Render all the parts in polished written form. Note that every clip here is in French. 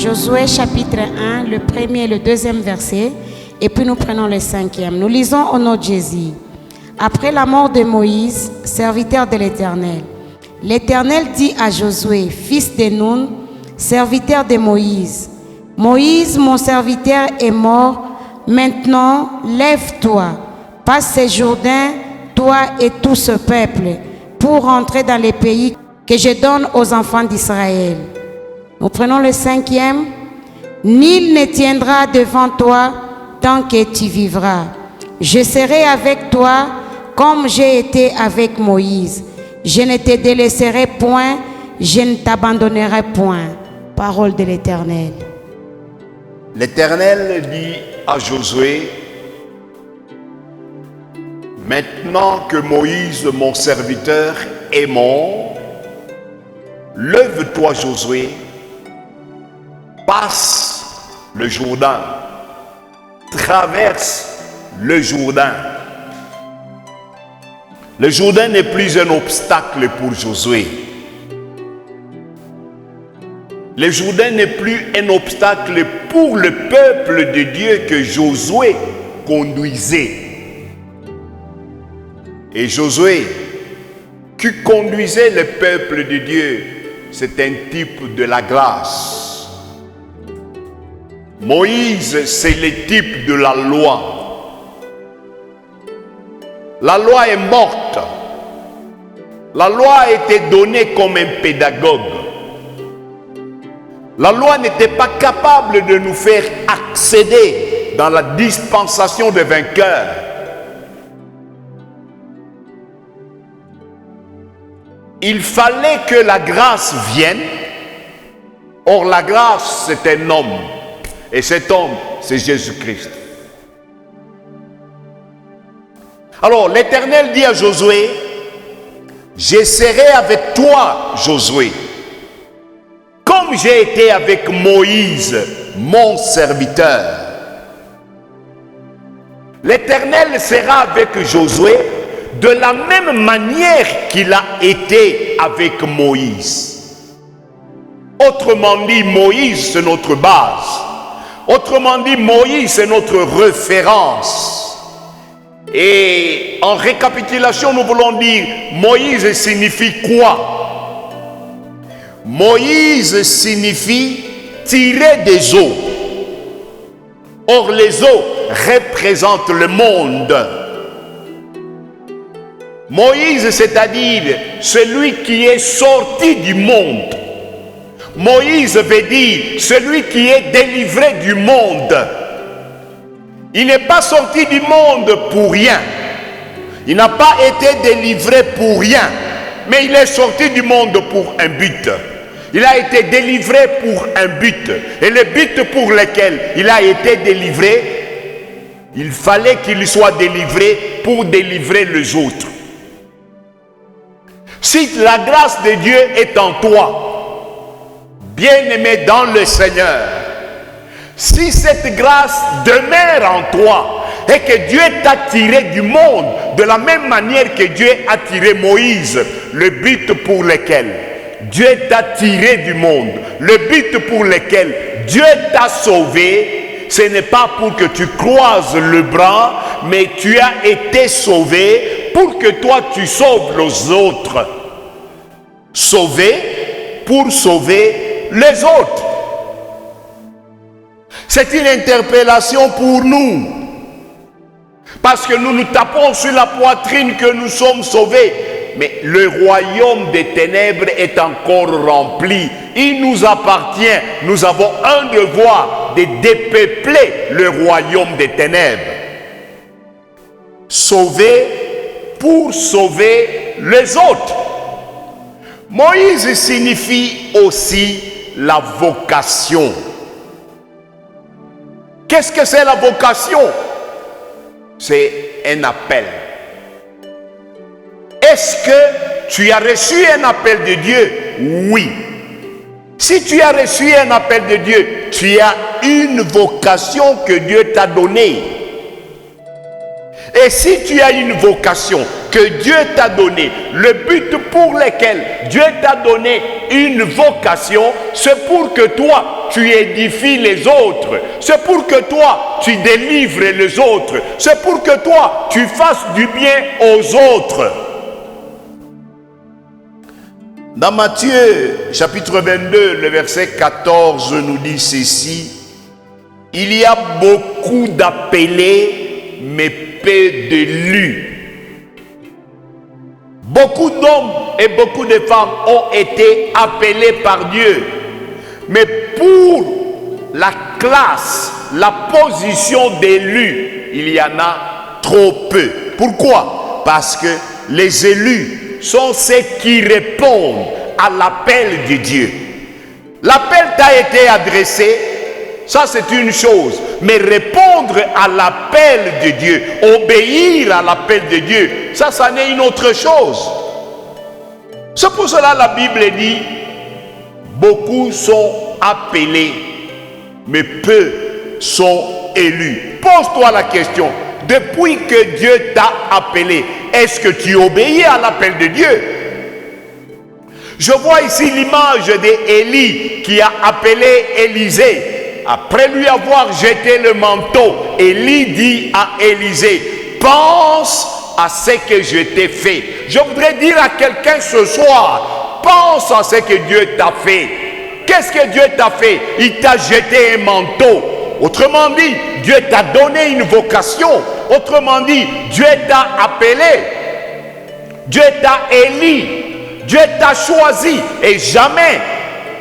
Josué chapitre 1, le premier et le deuxième verset, et puis nous prenons le cinquième. Nous lisons au nom de Jésus. Après la mort de Moïse, serviteur de l'Éternel, l'Éternel dit à Josué, fils de Nun, serviteur de Moïse, Moïse, mon serviteur, est mort. Maintenant, lève-toi, passe ce Jourdain, toi et tout ce peuple, pour entrer dans les pays que je donne aux enfants d'Israël. Nous prenons le cinquième. Nul ne tiendra devant toi tant que tu vivras. Je serai avec toi comme j'ai été avec Moïse. Je ne te délaisserai point, je ne t'abandonnerai point. Parole de l'Éternel. L'Éternel dit à Josué, maintenant que Moïse, mon serviteur, est mort, lève-toi, Josué, passe le Jourdain, traverse le Jourdain. Le Jourdain n'est plus un obstacle pour Josué. Le Jourdain n'est plus un obstacle pour le peuple de Dieu que Josué conduisait. Et Josué, qui conduisait le peuple de Dieu, c'est un type de la grâce. Moïse, c'est le type de la loi. La loi est morte. La loi a été donnée comme un pédagogue. La loi n'était pas capable de nous faire accéder dans la dispensation des vainqueurs. Il fallait que la grâce vienne. Or, la grâce, c'est un homme. Et cet homme, c'est Jésus-Christ. Alors, l'Éternel dit à Josué, je serai avec toi, Josué, comme j'ai été avec Moïse, mon serviteur. L'Éternel sera avec Josué de la même manière qu'il a été avec Moïse. Autrement dit, Moïse, c'est notre base. Autrement dit, Moïse, c'est notre référence. Et en récapitulation, nous voulons dire, Moïse signifie quoi? Moïse signifie tirer des eaux. Or, les eaux représentent le monde. Moïse, c'est-à-dire celui qui est sorti du monde. Moïse veut dire celui qui est délivré du monde. Il n'est pas sorti du monde pour rien. Il n'a pas été délivré pour rien. Mais il est sorti du monde pour un but. Il a été délivré pour un but. Et le but pour lequel il a été délivré, il fallait qu'il soit délivré pour délivrer les autres. Si la grâce de Dieu est en toi, bien-aimé dans le Seigneur, si cette grâce demeure en toi et que Dieu t'a tiré du monde de la même manière que Dieu a tiré Moïse, le but pour lequel Dieu t'a tiré du monde, le but pour lequel Dieu t'a sauvé, ce n'est pas pour que tu croises le bras, mais tu as été sauvé pour que toi tu sauves les autres. Sauvé pour sauver les autres. C'est une interpellation pour nous. Parce que nous nous tapons sur la poitrine que nous sommes sauvés. Mais le royaume des ténèbres est encore rempli. Il nous appartient. Nous avons un devoir de dépeupler le royaume des ténèbres. Sauver pour sauver les autres. Moïse signifie aussi la vocation. Qu'est-ce que c'est la vocation? C'est un appel. Est-ce que tu as reçu un appel de Dieu? Oui. Si tu as reçu un appel de Dieu, tu as une vocation que Dieu t'a donnée. Et si tu as une vocation que Dieu t'a donnée, le but pour lequel Dieu t'a donné une vocation, c'est pour que toi, tu édifies les autres. C'est pour que toi, tu délivres les autres. C'est pour que toi, tu fasses du bien aux autres. Dans Matthieu, chapitre 22, le verset 14 nous dit ceci. Il y a beaucoup d'appelés, mais peu d'élus. Beaucoup d'hommes et beaucoup de femmes ont été appelés par Dieu. Mais pour la classe, la position d'élu, il y en a trop peu. Pourquoi? Parce que les élus sont ceux qui répondent à l'appel de Dieu. L'appel t'a été adressé, ça c'est une chose. Mais répondre à l'appel de Dieu, obéir à l'appel de Dieu, ça n'est une autre chose. C'est pour cela la Bible dit, beaucoup sont appelés, mais peu sont élus. Pose-toi la question, depuis que Dieu t'a appelé, est-ce que tu obéis à l'appel de Dieu? Je vois ici l'image d'Élie qui a appelé Élisée. Après lui avoir jeté le manteau, Élie dit à Élisée, pense à ce que je t'ai fait. Je voudrais dire à quelqu'un ce soir, pense à ce que Dieu t'a fait. Qu'est-ce que Dieu t'a fait? Il t'a jeté un manteau. Autrement dit, Dieu t'a donné une vocation. Autrement dit, Dieu t'a appelé. Dieu t'a élu. Dieu t'a choisi. Et jamais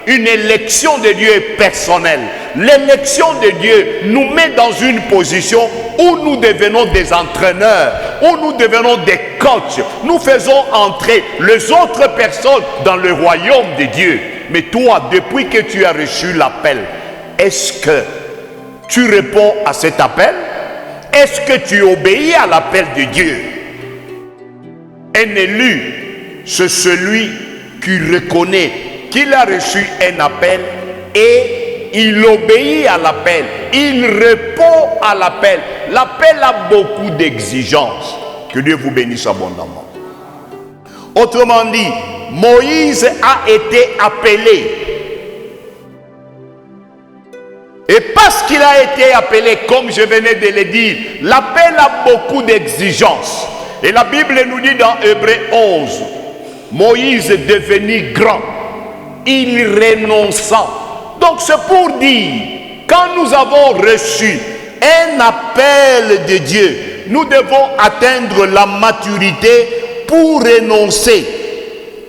une élection de Dieu est personnelle. L'élection de Dieu nous met dans une position où nous devenons des entraîneurs, où nous devenons des coachs. Nous faisons entrer les autres personnes dans le royaume de Dieu. Mais toi, depuis que tu as reçu l'appel, est-ce que tu réponds à cet appel? Est-ce que tu obéis à l'appel de Dieu? Un élu, c'est celui qui reconnaît qu'il a reçu un appel et il obéit à l'appel. Il répond à l'appel. L'appel a beaucoup d'exigences. Que Dieu vous bénisse abondamment. Autrement dit, Moïse a été appelé. Et parce qu'il a été appelé, comme je venais de le dire, l'appel a beaucoup d'exigences. Et la Bible nous dit dans Hébreux 11, Moïse est devenu grand, il renonça. Donc c'est pour dire, quand nous avons reçu un appel de Dieu, nous devons atteindre la maturité pour renoncer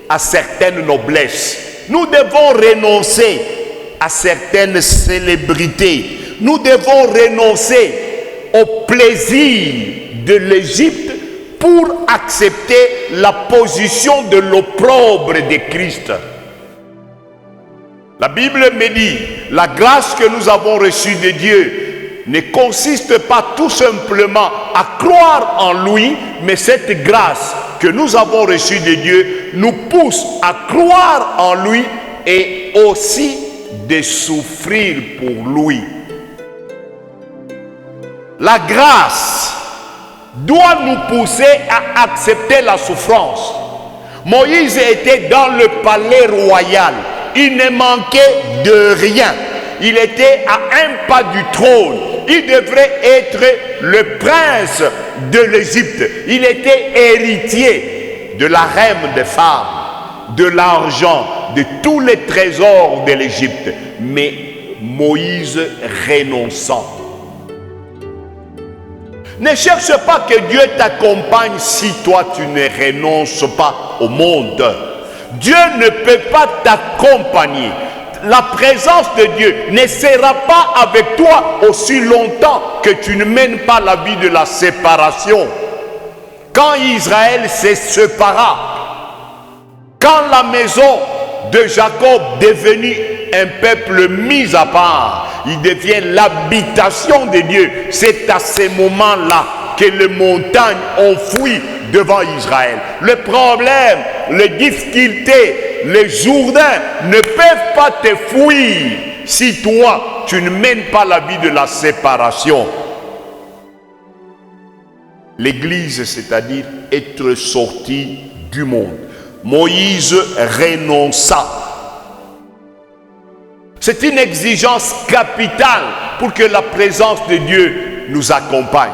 à certaines noblesses. Nous devons renoncer à certaines célébrités. Nous devons renoncer au plaisir de l'Égypte pour accepter la position de l'opprobre de Christ. La Bible me dit, la grâce que nous avons reçue de Dieu ne consiste pas tout simplement à croire en lui, mais cette grâce que nous avons reçue de Dieu nous pousse à croire en lui et aussi de souffrir pour lui. La grâce doit nous pousser à accepter la souffrance. Moïse était dans le palais royal. Il ne manquait de rien. Il était à un pas du trône. Il devrait être le prince de l'Égypte. Il était héritier de la reine des femmes, de l'argent, de tous les trésors de l'Égypte. Mais Moïse renonçant. Ne cherche pas que Dieu t'accompagne si toi tu ne renonces pas au monde. Dieu ne peut pas t'accompagner. La présence de Dieu ne sera pas avec toi aussi longtemps que tu ne mènes pas la vie de la séparation. Quand Israël se sépara, quand la maison de Jacob devenue un peuple mis à part, il devient l'habitation de Dieu. C'est à ce moment-là que les montagnes ont fui devant Israël. Le problème, les difficultés, les Jourdains ne peuvent pas te fuir si toi, tu ne mènes pas la vie de la séparation. L'église, c'est-à-dire être sorti du monde. Moïse renonça. C'est une exigence capitale pour que la présence de Dieu nous accompagne.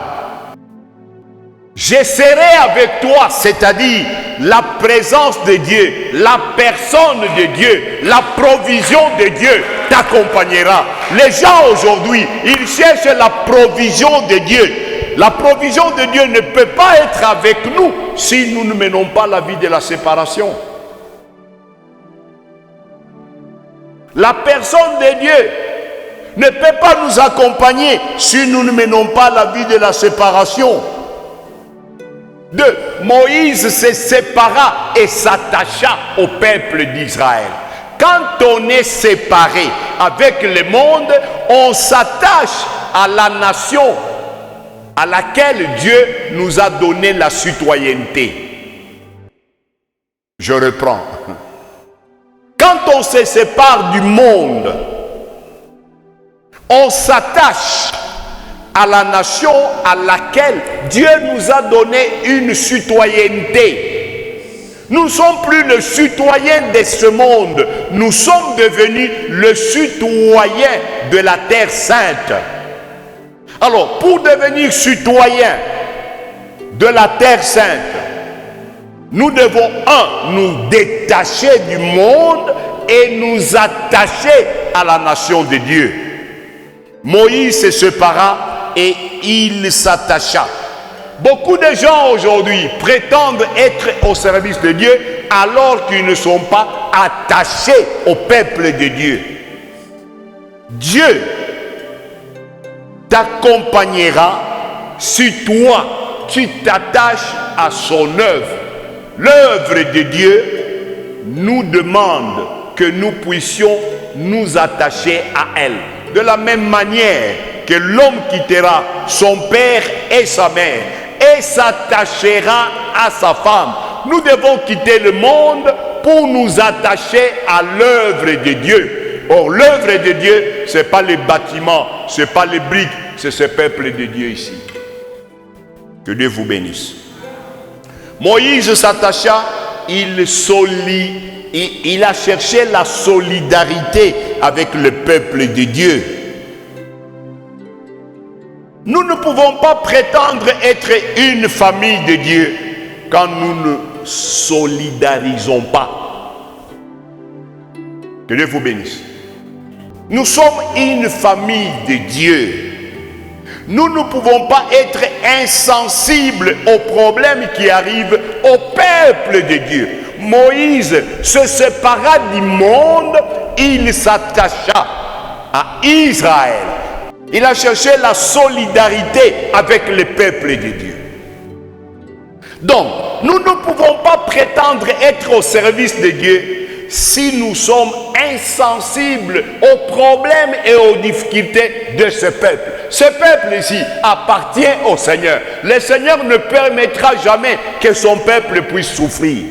Je serai avec toi, c'est-à-dire la présence de Dieu, la personne de Dieu, la provision de Dieu t'accompagnera. Les gens aujourd'hui, ils cherchent la provision de Dieu. La provision de Dieu ne peut pas être avec nous si nous ne menons pas la vie de la séparation. La personne de Dieu ne peut pas nous accompagner si nous ne menons pas la vie de la séparation. 2. Moïse se sépara et s'attacha au peuple d'Israël. Quand on est séparé avec le monde, on s'attache à la nation à laquelle Dieu nous a donné la citoyenneté. Je reprends. Quand on se sépare du monde, on s'attache à la nation à laquelle Dieu nous a donné une citoyenneté. Nous ne sommes plus le citoyen de ce monde, nous sommes devenus le citoyen de la terre sainte. Alors, pour devenir citoyen de la terre sainte, nous devons, nous détacher du monde et nous attacher à la nation de Dieu. Moïse se sépara et il s'attacha. Beaucoup de gens aujourd'hui prétendent être au service de Dieu alors qu'ils ne sont pas attachés au peuple de Dieu. Dieu t'accompagnera si toi tu t'attaches à son œuvre. L'œuvre de Dieu nous demande que nous puissions nous attacher à elle. De la même manière que l'homme quittera son père et sa mère et s'attachera à sa femme, nous devons quitter le monde pour nous attacher à l'œuvre de Dieu. Or, l'œuvre de Dieu, ce n'est pas les bâtiments, ce n'est pas les briques, c'est ce peuple de Dieu ici. Que Dieu vous bénisse. Moïse s'attacha, il a cherché la solidarité avec le peuple de Dieu. Nous ne pouvons pas prétendre être une famille de Dieu quand nous ne solidarisons pas. Que Dieu vous bénisse. Nous sommes une famille de Dieu. Nous ne pouvons pas être insensibles aux problèmes qui arrivent au peuple de Dieu. Moïse se sépara du monde, il s'attacha à Israël. Il a cherché la solidarité avec le peuple de Dieu. Donc, nous ne pouvons pas prétendre être au service de Dieu si nous sommes insensibles aux problèmes et aux difficultés de ce peuple. Ce peuple ici appartient au Seigneur. Le Seigneur ne permettra jamais que son peuple puisse souffrir.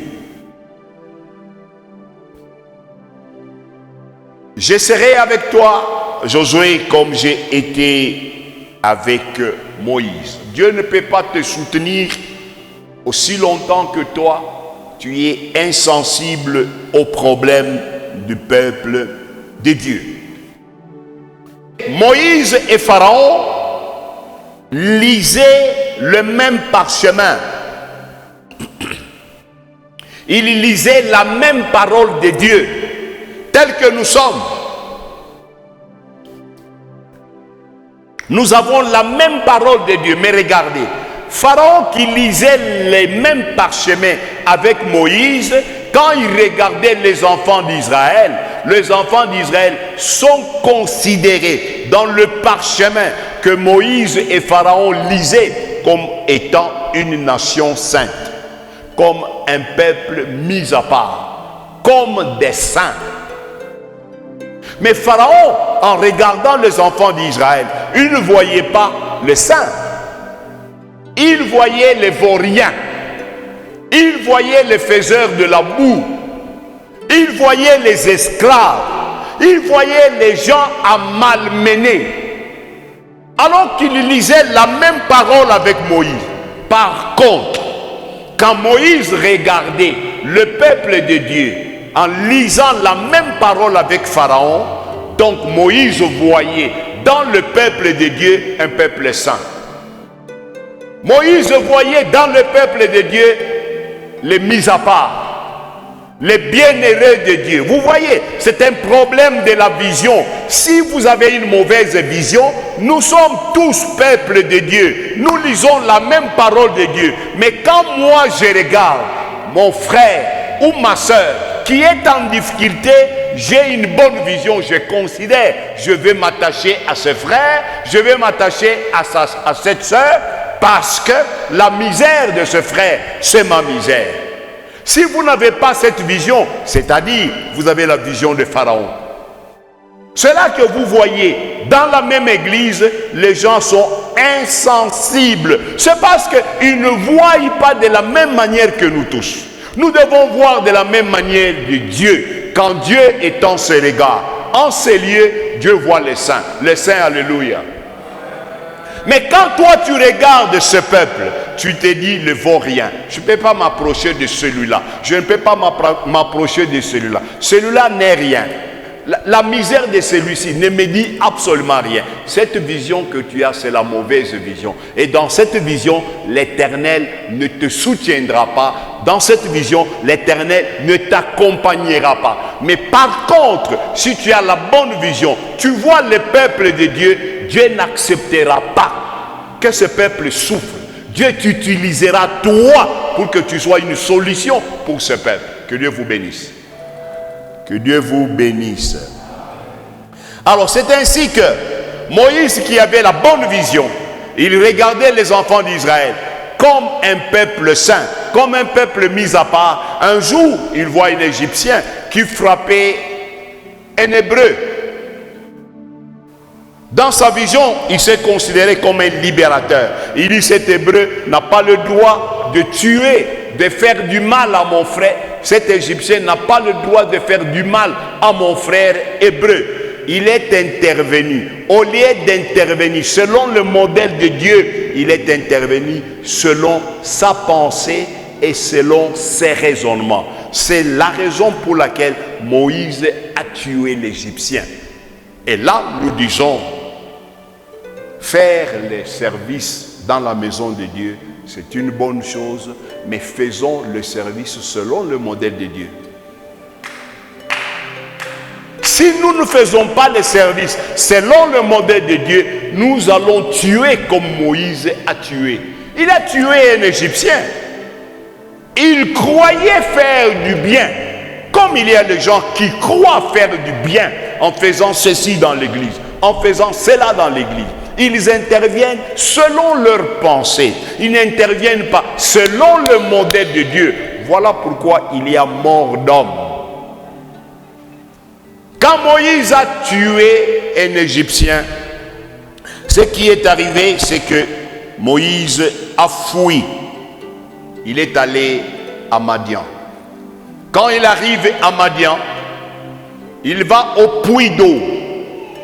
Je serai avec toi, Josué, comme j'ai été avec Moïse. Dieu ne peut pas te soutenir aussi longtemps que toi, tu es insensible aux problèmes du peuple de Dieu. Moïse et Pharaon lisaient le même parchemin. Ils lisaient la même parole de Dieu, telle que nous sommes. Nous avons la même parole de Dieu, mais regardez, Pharaon qui lisait les mêmes parchemins avec Moïse, quand il regardait les enfants d'Israël sont considérés dans le parchemin que Moïse et Pharaon lisaient comme étant une nation sainte, comme un peuple mis à part, comme des saints. Mais Pharaon, en regardant les enfants d'Israël, il ne voyait pas les saints. Il voyait les vauriens. Il voyait les faiseurs de la boue. Il voyait les esclaves. Il voyait les gens à malmener. Alors qu'il lisait la même parole avec Moïse. Par contre, quand Moïse regardait le peuple de Dieu en lisant la même parole avec Pharaon, donc Moïse voyait dans le peuple de Dieu un peuple saint. Moïse voyait dans le peuple de Dieu les mis à part, les bienheureux de Dieu. Vous voyez, c'est un problème de la vision. Si vous avez une mauvaise vision, nous sommes tous peuple de Dieu. Nous lisons la même parole de Dieu. Mais quand moi je regarde mon frère ou ma soeur qui est en difficulté, j'ai une bonne vision, je considère, je vais m'attacher à ce frère, je vais m'attacher à cette soeur, parce que la misère de ce frère, c'est ma misère. Si vous n'avez pas cette vision, c'est-à-dire vous avez la vision de Pharaon. C'est là que vous voyez, dans la même église, les gens sont insensibles. C'est parce qu'ils ne voient pas de la même manière que nous tous. Nous devons voir de la même manière de Dieu. Quand Dieu est en ses regards, en ces lieux, Dieu voit les saints. Les saints, alléluia. Mais quand toi tu regardes ce peuple, tu te dis, ne vaut rien. Je ne peux pas m'approcher de celui-là. Je ne peux pas m'approcher de celui-là. Celui-là n'est rien. La misère de celui-ci ne me dit absolument rien. Cette vision que tu as, c'est la mauvaise vision. Et dans cette vision, l'Éternel ne te soutiendra pas. Dans cette vision, l'Éternel ne t'accompagnera pas. Mais par contre, si tu as la bonne vision, tu vois le peuple de Dieu, Dieu n'acceptera pas que ce peuple souffre. Dieu t'utilisera toi pour que tu sois une solution pour ce peuple. Que Dieu vous bénisse. Que Dieu vous bénisse. Alors c'est ainsi que Moïse, qui avait la bonne vision, il regardait les enfants d'Israël comme un peuple saint, comme un peuple mis à part. Un jour, il voit un Égyptien qui frappait un Hébreu. Dans sa vision, il s'est considéré comme un libérateur. Il dit, cet Hébreu n'a pas le droit de tuer, de faire du mal à mon frère. Cet Égyptien n'a pas le droit de faire du mal à mon frère hébreu. Il est intervenu. Au lieu d'intervenir selon le modèle de Dieu, il est intervenu selon sa pensée et selon ses raisonnements. C'est la raison pour laquelle Moïse a tué l'Égyptien. Et là, nous disons, faire les services dans la maison de Dieu, c'est une bonne chose, mais faisons le service selon le modèle de Dieu. Si nous ne faisons pas le service selon le modèle de Dieu, nous allons tuer comme Moïse a tué. Il a tué un Égyptien. Il croyait faire du bien. Comme il y a des gens qui croient faire du bien en faisant ceci dans l'église, en faisant cela dans l'église. Ils interviennent selon leurs pensées. Ils n'interviennent pas selon le modèle de Dieu. Voilà pourquoi il y a mort d'homme. Quand Moïse a tué un Égyptien, ce qui est arrivé, c'est que Moïse a fui. Il est allé à Madian. Quand il arrive à Madian, il va au puits d'eau.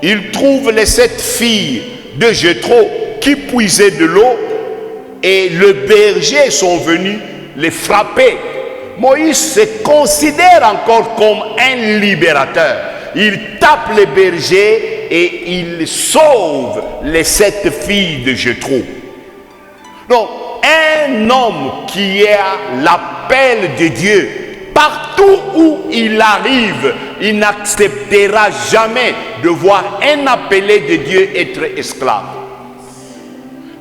Il trouve les 7 filles de Jéthro qui puisaient de l'eau et le berger sont venus les frapper. Moïse se considère encore comme un libérateur. Il tape les bergers et il sauve les 7 filles de Jéthro. Donc, un homme qui a l'appel de Dieu, partout où il arrive, il n'acceptera jamais de voir un appelé de Dieu être esclave.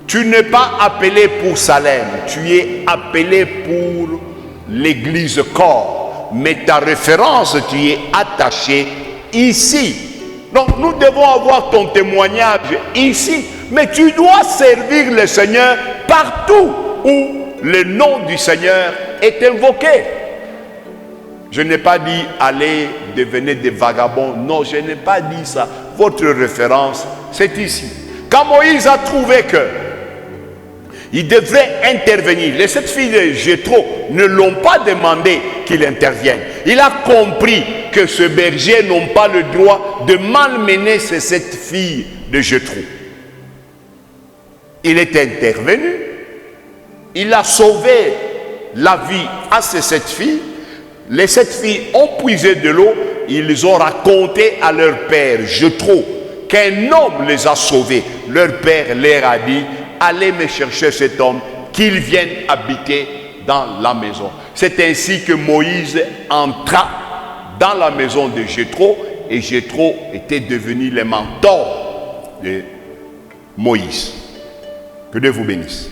Tu n'es pas appelé pour Salem, tu es appelé pour l'église corps. Mais ta référence, tu es attaché ici. Donc nous devons avoir ton témoignage ici. Mais tu dois servir le Seigneur partout où le nom du Seigneur est invoqué. Je n'ai pas dit allez devenir des vagabonds. Non, je n'ai pas dit ça. Votre référence, c'est ici. Quand Moïse a trouvé que il devrait intervenir, les 7 filles de Jéthro ne l'ont pas demandé qu'il intervienne. Il a compris que ce berger n'a pas le droit de malmener ces 7 filles de Jéthro. Il est intervenu. il a sauvé la vie à ces 7 filles. Les 7 filles ont puisé de l'eau. Ils ont raconté à leur père, Jéthro, qu'un homme les a sauvés. Leur père leur a dit, allez me chercher cet homme, qu'il vienne habiter dans la maison. C'est ainsi que Moïse entra dans la maison de Jéthro, et Jéthro était devenu le mentor de Moïse. Que Dieu vous bénisse.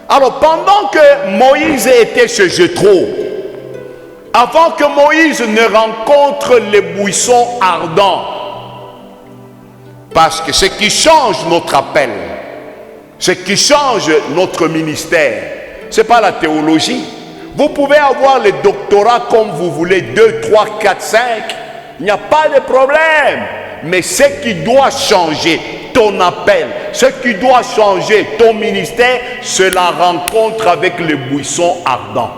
Alors, pendant que Moïse était chez Jéthro, avant que Moïse ne rencontre les buissons ardents, parce que ce qui change notre appel, ce qui change notre ministère, ce n'est pas la théologie. Vous pouvez avoir le doctorat comme vous voulez, 2, 3, 4, 5, il n'y a pas de problème. Mais ce qui doit changer ton appel, ce qui doit changer ton ministère, c'est la rencontre avec les buissons ardents.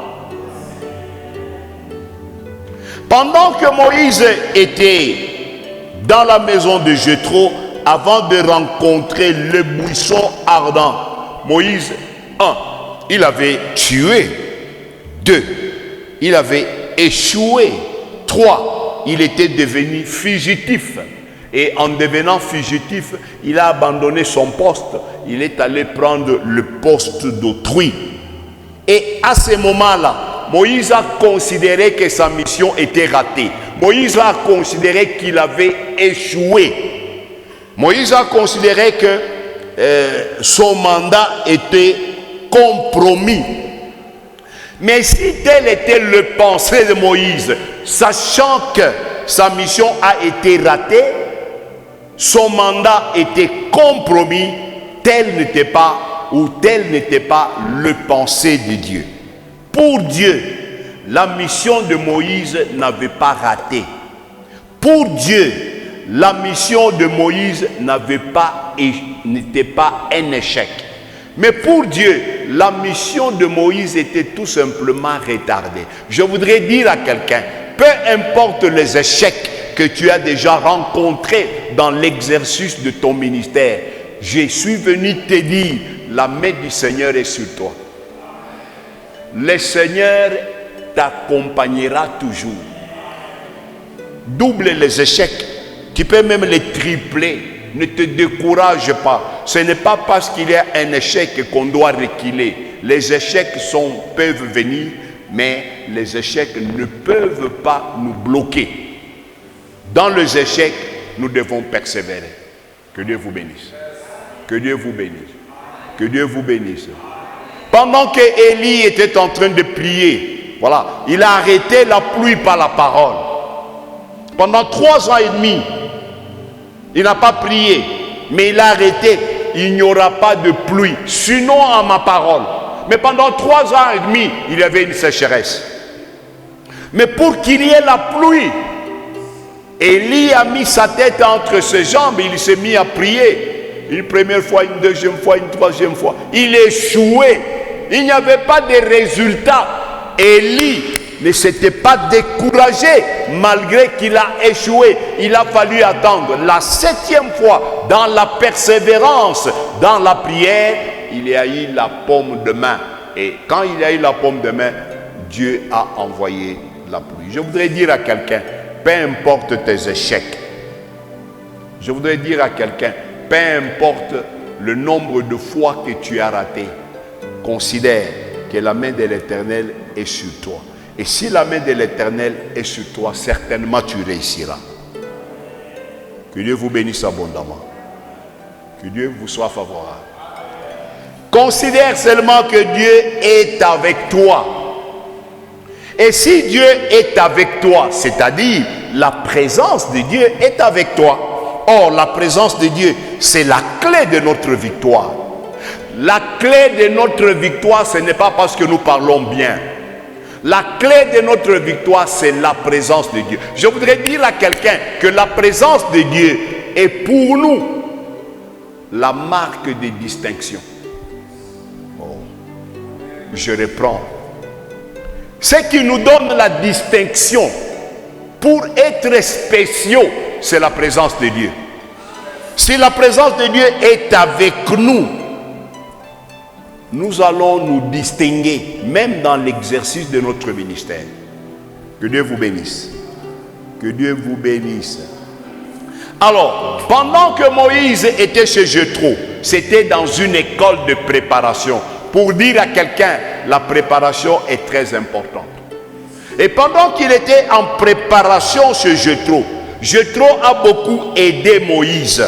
Pendant que Moïse était dans la maison de Jéthro, avant de rencontrer le buisson ardent, Moïse, 1, il avait tué. 2, il avait échoué. 3, il était devenu fugitif. Et en devenant fugitif, il a abandonné son poste. Il est allé prendre le poste d'autrui. Et à ce moment-là, Moïse a considéré que sa mission était ratée. Moïse a considéré qu'il avait échoué. Moïse a considéré que son mandat était compromis. Mais si tel était le pensée de Moïse, sachant que sa mission a été ratée, son mandat était compromis, tel n'était pas le pensée de Dieu. Pour Dieu, la mission de Moïse n'avait pas raté. Pour Dieu, la mission de Moïse n'était pas un échec. Mais pour Dieu, la mission de Moïse était tout simplement retardée. Je voudrais dire à quelqu'un, peu importe les échecs que tu as déjà rencontrés dans l'exercice de ton ministère, je suis venu te dire, la main du Seigneur est sur toi. Le Seigneur t'accompagnera toujours. Double les échecs, tu peux même les tripler. Ne te décourage pas. Ce n'est pas parce qu'il y a un échec qu'on doit reculer. Les échecs peuvent venir, mais les échecs ne peuvent pas nous bloquer. Dans les échecs, nous devons persévérer. Que Dieu vous bénisse. Que Dieu vous bénisse. Que Dieu vous bénisse. Pendant que Élie était en train de prier, voilà, il a arrêté la pluie par la parole. Pendant 3 ans et demi, il n'a pas prié, mais il a arrêté. Il n'y aura pas de pluie, sinon à ma parole. Mais pendant 3 ans et demi, il y avait une sécheresse. Mais pour qu'il y ait la pluie, Élie a mis sa tête entre ses jambes et il s'est mis à prier. Une première fois, une deuxième fois, une troisième fois. Il échouait. Il n'y avait pas de résultat. Élie ne s'était pas découragé malgré qu'il a échoué. Il a fallu attendre la 7e fois dans la persévérance, dans la prière. Il y a eu la paume de main. Et quand il y a eu la paume de main, Dieu a envoyé la pluie. Je voudrais dire à quelqu'un, peu importe tes échecs. Je voudrais dire à quelqu'un, peu importe le nombre de fois que tu as raté, considère que la main de l'Éternel est sur toi. Et si la main de l'Éternel est sur toi, certainement tu réussiras. Que Dieu vous bénisse abondamment. Que Dieu vous soit favorable. Considère seulement que Dieu est avec toi. Et si Dieu est avec toi, c'est-à-dire la présence de Dieu est avec toi. Or, la présence de Dieu, c'est la clé de notre victoire. La clé de notre victoire, ce n'est pas parce que nous parlons bien. La clé de notre victoire, c'est la présence de Dieu. Je voudrais dire à quelqu'un que la présence de Dieu est pour nous la marque de distinction. Oh. Je reprends. Ce qui nous donne la distinction pour être spéciaux, c'est la présence de Dieu. Si la présence de Dieu est avec nous, nous allons nous distinguer, même dans l'exercice de notre ministère. Que Dieu vous bénisse. Que Dieu vous bénisse. Alors, pendant que Moïse était chez Jéthro, c'était dans une école de préparation. Pour dire à quelqu'un, la préparation est très importante. Et pendant qu'il était en préparation chez Jéthro, Jéthro a beaucoup aidé Moïse.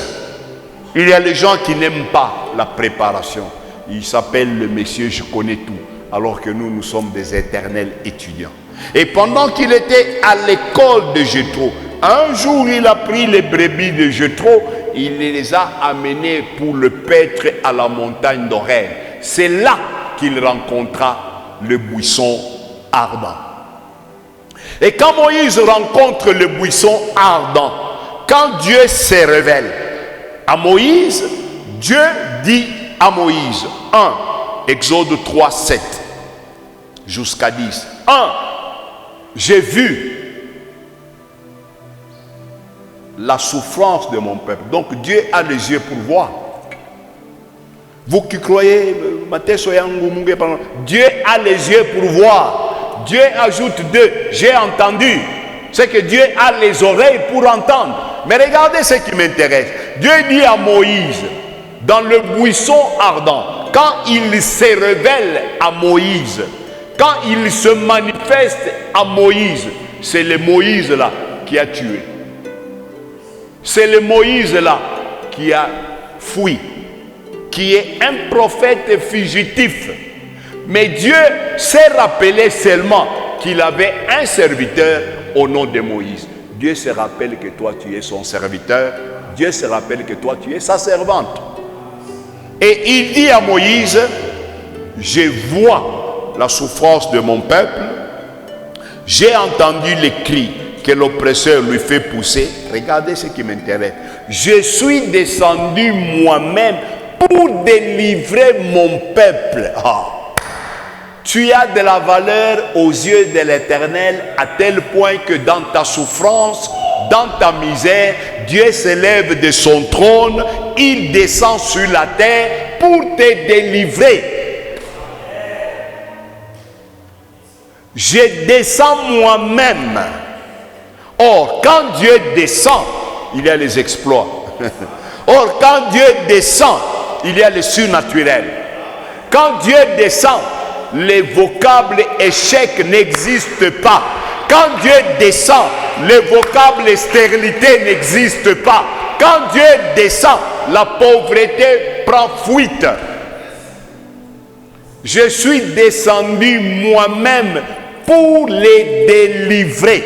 Il y a les gens qui n'aiment pas la préparation. Il s'appelle le monsieur, je connais tout. Alors que nous, nous sommes des éternels étudiants. Et pendant qu'il était à l'école de Jéthro, un jour il a pris les brebis de Jéthro, il les a amenées pour le paître à la montagne d'Horeb. C'est là qu'il rencontra le buisson ardent. Et quand Moïse rencontre le buisson ardent, quand Dieu se révèle à Moïse, Dieu dit à Moïse, 1, Exode 3, 7, jusqu'à 10. 1, j'ai vu la souffrance de mon peuple. Donc Dieu a les yeux pour voir. Vous qui croyez, Dieu a les yeux pour voir. Dieu ajoute 2, j'ai entendu. C'est que Dieu a les oreilles pour entendre. Mais regardez ce qui m'intéresse. Dieu dit à Moïse, dans le buisson ardent, quand il se révèle à Moïse, quand il se manifeste à Moïse, c'est le Moïse là qui a tué. C'est le Moïse là qui a fui, qui est un prophète fugitif. Mais Dieu s'est rappelé seulement qu'il avait un serviteur au nom de Moïse. Dieu se rappelle que toi tu es son serviteur. Dieu se rappelle que toi tu es sa servante. Et il dit à Moïse, je vois la souffrance de mon peuple, j'ai entendu les cris que l'oppresseur lui fait pousser. Regardez ce qui m'intéresse. Je suis descendu moi-même pour délivrer mon peuple. Tu as de la valeur aux yeux de l'Éternel à tel point que dans ta souffrance, dans ta misère, Dieu s'élève de son trône, il descend sur la terre pour te délivrer. Je descends moi-même. Or, quand Dieu descend, il y a les exploits. Or, quand Dieu descend, il y a le surnaturel. Quand Dieu descend, les vocables échec n'existent pas. Quand Dieu descend, le vocable stérilité n'existe pas. Quand Dieu descend, la pauvreté prend fuite. Je suis descendu moi-même pour les délivrer.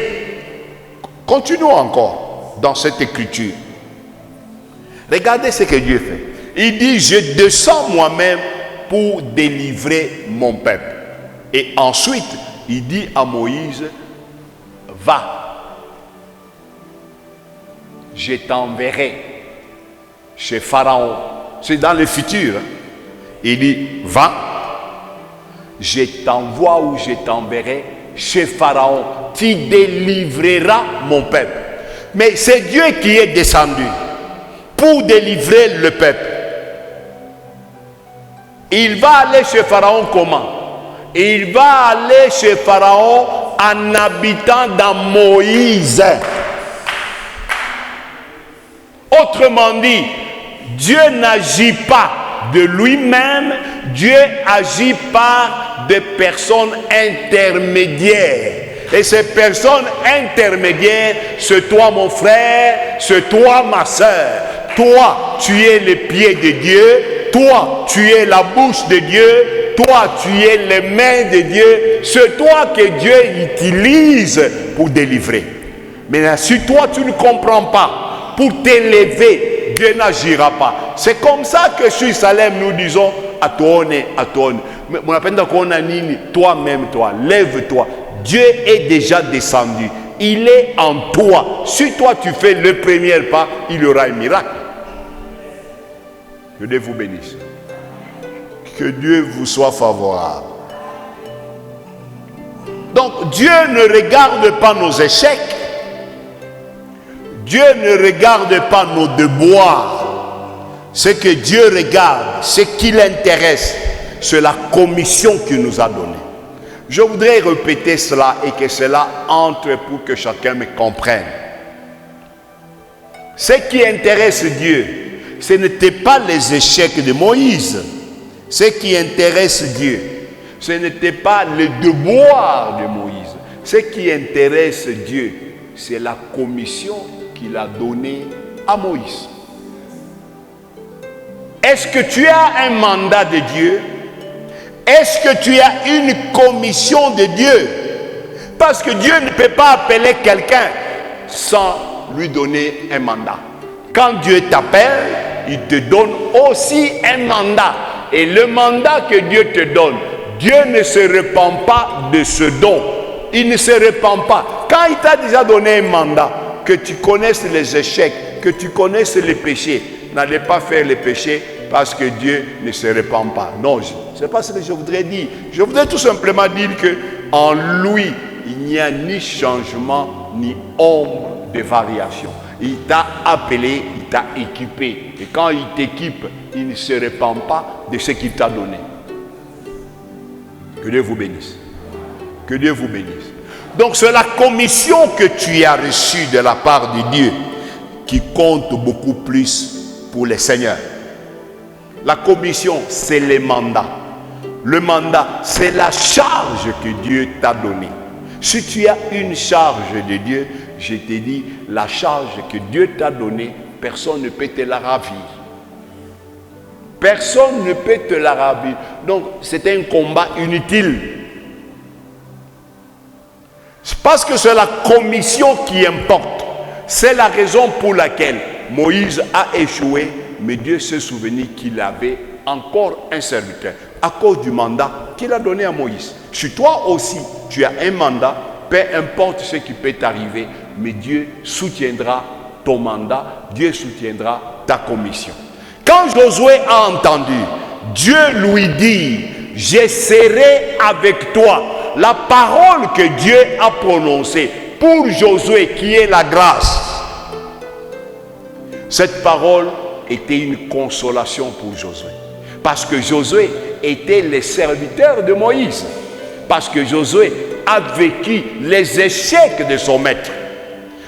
Continuons encore dans cette écriture. Regardez ce que Dieu fait. Il dit, je descends moi-même pour délivrer mon peuple. Et ensuite, il dit à Moïse, va, je t'enverrai chez Pharaon. C'est dans le futur. Il dit, va, je t'envoie ou je t'enverrai chez Pharaon. Tu délivreras mon peuple. Mais c'est Dieu qui est descendu pour délivrer le peuple. Il va aller chez Pharaon comment? Il va aller chez Pharaon en habitant dans Moïse. Autrement dit, Dieu n'agit pas de lui-même, Dieu agit par des personnes intermédiaires. Et ces personnes intermédiaires, c'est toi mon frère, c'est toi ma soeur. Toi, tu es les pieds de Dieu, toi, tu es la bouche de Dieu, toi, tu es les mains de Dieu. C'est toi que Dieu utilise pour délivrer. Mais si toi, tu ne comprends pas, pour t'élever, Dieu n'agira pas. C'est comme ça que sur Salem, nous disons, à toi. Toi-même, toi, lève-toi. Dieu est déjà descendu. Il est en toi. Si toi, tu fais le premier pas, il y aura un miracle. Que Dieu vous bénisse. Que Dieu vous soit favorable. Donc, Dieu ne regarde pas nos échecs. Dieu ne regarde pas nos devoirs. Ce que Dieu regarde, ce qui l'intéresse, c'est la commission qu'il nous a donnée. Je voudrais répéter cela et que cela entre pour que chacun me comprenne. Ce qui intéresse Dieu, ce n'était pas les échecs de Moïse. Ce qui intéresse Dieu, ce n'était pas le devoir de Moïse. Ce qui intéresse Dieu, c'est la commission qu'il a donnée à Moïse. Est-ce que tu as un mandat de Dieu? Est-ce que tu as une commission de Dieu? Parce que Dieu ne peut pas appeler quelqu'un sans lui donner un mandat. Quand Dieu t'appelle, il te donne aussi un mandat. Et le mandat que Dieu te donne, Dieu ne se repent pas de ce don. Il ne se repent pas. Quand il t'a déjà donné un mandat, que tu connaisses les échecs, que tu connaisses les péchés, n'allez pas faire les péchés parce que Dieu ne se repent pas. Non, ce n'est pas ce que je voudrais dire. Je voudrais tout simplement dire qu'en lui, il n'y a ni changement, ni ombre de variation. Il t'a appelé, il t'a équipé. Et quand il t'équipe, il ne se repent pas de ce qu'il t'a donné. Que Dieu vous bénisse. Que Dieu vous bénisse. Donc c'est la commission que tu as reçue de la part de Dieu qui compte beaucoup plus pour les seigneurs. La commission, c'est le mandat. Le mandat, c'est la charge que Dieu t'a donnée. Si tu as une charge de Dieu, je te dis, la charge que Dieu t'a donnée, personne ne peut te la ravir. Personne ne peut te la ravir. Donc, c'est un combat inutile. Parce que c'est la commission qui importe. C'est la raison pour laquelle Moïse a échoué, mais Dieu s'est souvenu qu'il avait encore un serviteur à cause du mandat qu'il a donné à Moïse. Si toi aussi, tu as un mandat, peu importe ce qui peut t'arriver, mais Dieu soutiendra ton mandat, Dieu soutiendra ta commission. Quand Josué a entendu Dieu lui dire, je serai avec toi, la parole que Dieu a prononcée pour Josué, qui est la grâce, cette parole était une consolation pour Josué. Parce que Josué était le serviteur de Moïse. Parce que Josué a vécu les échecs de son maître.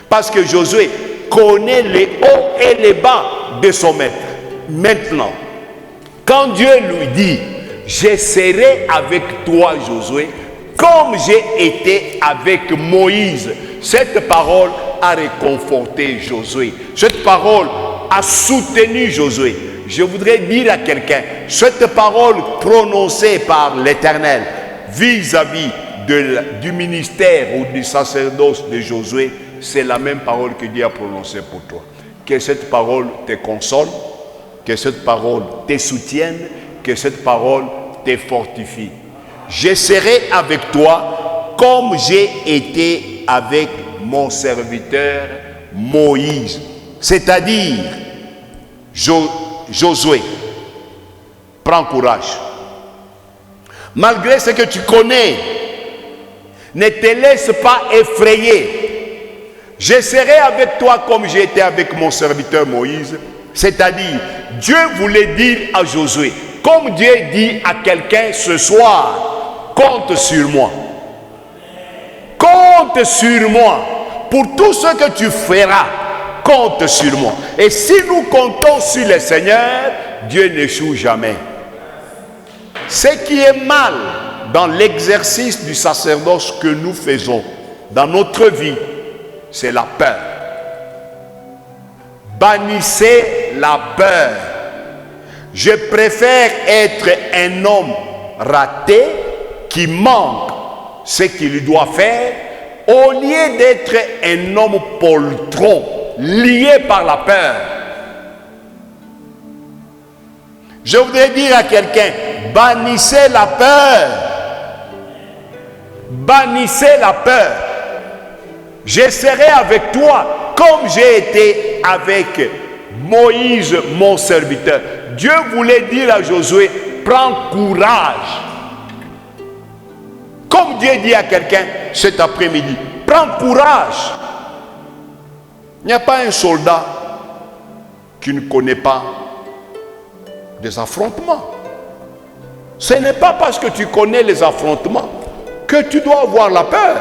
Parce que Josué connaît les hauts et les bas de son maître. Maintenant, quand Dieu lui dit, je serai avec toi, Josué, comme j'ai été avec Moïse, cette parole a réconforté Josué. Cette parole a soutenu Josué. Je voudrais dire à quelqu'un, cette parole prononcée par l'Éternel vis-à-vis du ministère ou du sacerdoce de Josué, c'est la même parole que Dieu a prononcée pour toi. Que cette parole te console, que cette parole te soutienne, que cette parole te fortifie. Je serai avec toi comme j'ai été avec mon serviteur Moïse. C'est-à-dire, Josué, prends courage. Malgré ce que tu connais, ne te laisse pas effrayer. Je serai avec toi comme j'ai été avec mon serviteur Moïse. C'est-à-dire, Dieu voulait dire à Josué, comme Dieu dit à quelqu'un ce soir, compte sur moi. Compte sur moi. Pour tout ce que tu feras, compte sur moi. Et si nous comptons sur le Seigneur, Dieu n'échoue jamais. Ce qui est mal dans l'exercice du sacerdoce que nous faisons dans notre vie, c'est la peur. Bannissez la peur. Je préfère être un homme raté qui manque ce qu'il doit faire au lieu d'être un homme poltron lié par la peur. Je voudrais dire à quelqu'un, bannissez la peur. Bannissez la peur. Je serai avec toi comme j'ai été avec Moïse, mon serviteur. Dieu voulait dire à Josué, prends courage. Comme Dieu dit à quelqu'un cet après-midi, prends courage. Il n'y a pas un soldat qui ne connaît pas des affrontements. Ce n'est pas parce que tu connais les affrontements que tu dois avoir la peur.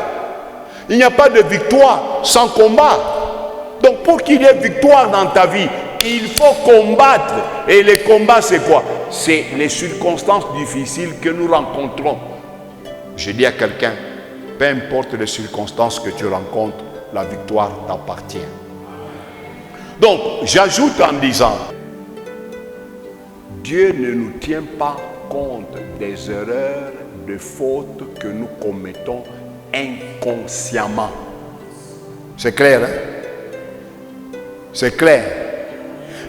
Il n'y a pas de victoire sans combat. Donc pour qu'il y ait victoire dans ta vie, il faut combattre. Et les combats, c'est quoi? C'est les circonstances difficiles que nous rencontrons. Je dis à quelqu'un, peu importe les circonstances que tu rencontres, la victoire t'appartient. Donc, j'ajoute en disant, Dieu ne nous tient pas compte des erreurs, des fautes que nous commettons inconsciemment. C'est clair, hein? C'est clair.